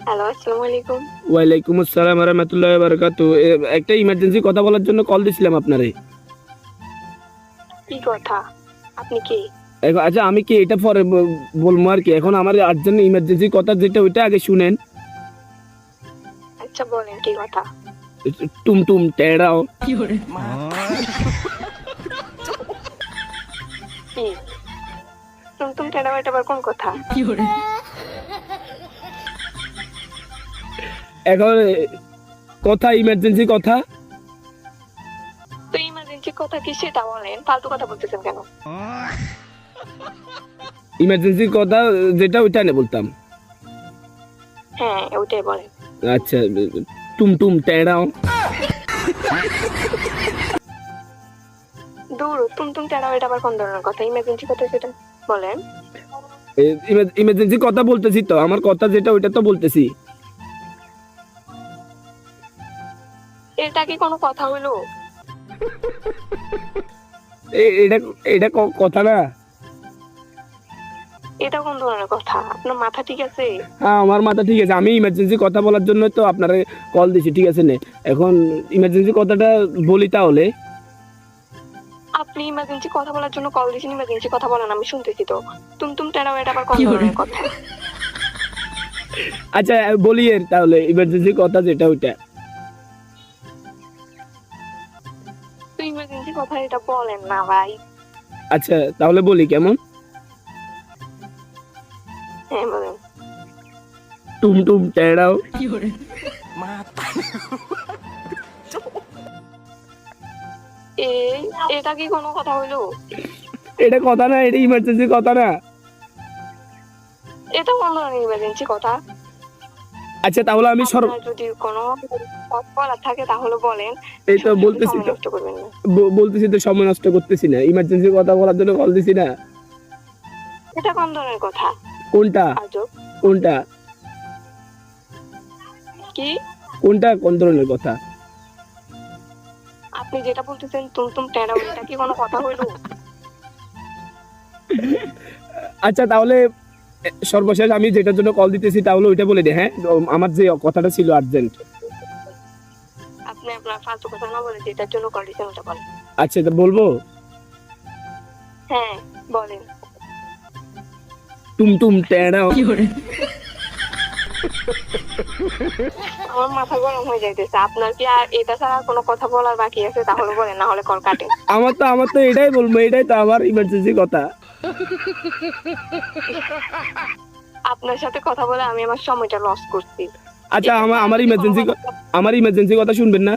Hello, আসসালামু আলাইকুম। ওয়ালাইকুম আসসালাম ওয়া রাহমাতুল্লাহি ওয়া বারাকাতুহু। একটা ইমার্জেন্সি কথা বলার জন্য কল দিছিলাম আপনারে। কি কথা? আপনি কে? আচ্ছা আমি কি এটা পরে বলবো আর কি। এখন আমার আর্জেন্ট ইমার্জেন্সি কথা যেটা ওইটা আগে শুনেন। আচ্ছা বলেন কি কথা? টুমটুম টেড়াও। কি? টুমটুম টেড়াও এটা আবার কোন কথা? এখন কথা ইমার্জেন্সি কথা। তো ইমার্জেন্সি কথা কি সেটা বলেন, ফালতু কথা বলতেছেন কেন? ইমার্জেন্সি কথা যেটা ওইটা না বলতাম। হ্যাঁ ওইটাই বলেন। আচ্ছা টুমটুম টেড়াও। দূর, টুমটুম টেড়াও এটা আবার কোন ধরনের কথা? ইমার্জেন্সি কথা সেটা বলেন। ইমার্জেন্সি কথা বলতেছি তো, আমার কথা যেটা ওইটা তো বলতেছি। এটা কি কোনো কথা হইলো? এটা এটা কথা না। এটা কোন ধরনের কথা? আপনার মাথা ঠিক আছে? হ্যাঁ আমার মাথা ঠিক আছে, আমি ইমার্জেন্সি কথা বলার জন্য তো আপনারে কল দিছি, ঠিক আছে নে। এখন ইমার্জেন্সি কথাটা বলি তাহলে। আপনি ইমার্জেন্সি কথা বলার জন্য কল দিয়েছেন, ইমার্জেন্সি কথা বলেন, আমি শুনতেছি তো। টুমটুম টেড়াও এটা আবার কোন ধরনের কথা? আচ্ছা বলি এর তাহলে ইমার্জেন্সি কথা যেটা ওইটা। তো ইমার্জেন্সি কথা এটা বলেন না ভাই। আচ্ছা তাহলে বলি কেমন। হ্যাঁ বলেন। টুমটুম টেড়াও। এটা কি কোনো কথা হইলো? এটা কথা না, এটা ইমার্জেন্সি কথা না। এটা কোন ধরনের ইমার্জেন্সি কথা? আচ্ছা তাহলে আমি আপনার যদি কোনো কথা বলার থাকে তাহলে বলেন। এই তো শুধু বলতেছি সময় তো, নষ্ট করবেন না। বলতেছি তো সময় নষ্ট করতেছি না, ইমার্জেন্সি কথা বলার জন্য কল দিছি না। এটা কোন ধরনের কথা? কোনটা আজব। কোনটা কি? কোনটা কোন ধরনের কথা? আপনি যেটা বলতেছেন টুমটুম টেড়াও, এটা কি কোনো কথা হইলো? আচ্ছা তাহলে সর্বশেষ আমি যেটার জন্য কল দিতেছি তাহলে ওইটা বলে দে। হ্যাঁ আমার যে কথাটা ছিল আর্জেন্ট। আপনি আপনার ফালতু কথা না বলে যেটার জন্য কল দিয়েছেন ওটা বলেন। আচ্ছা এটা বলবো। হ্যাঁ বলেন। টুমটুম টেড়াও। আমার মাথা গরম হয়ে যাইতেছে। আপনার কি আর এটা ছাড়া কোনো কথা বলার বাকি আছে? তাহলে বলেন, না হলে কল কাটেন। আমার তো এটাই বলবো, এটাই তো আমার ইমার্জেন্সি কথা। আপনার সাথে কথা বলে আমি আমার সময়টা লস করছি। আচ্ছা আমার ইমার্জেন্সি কথা শুনবেন না?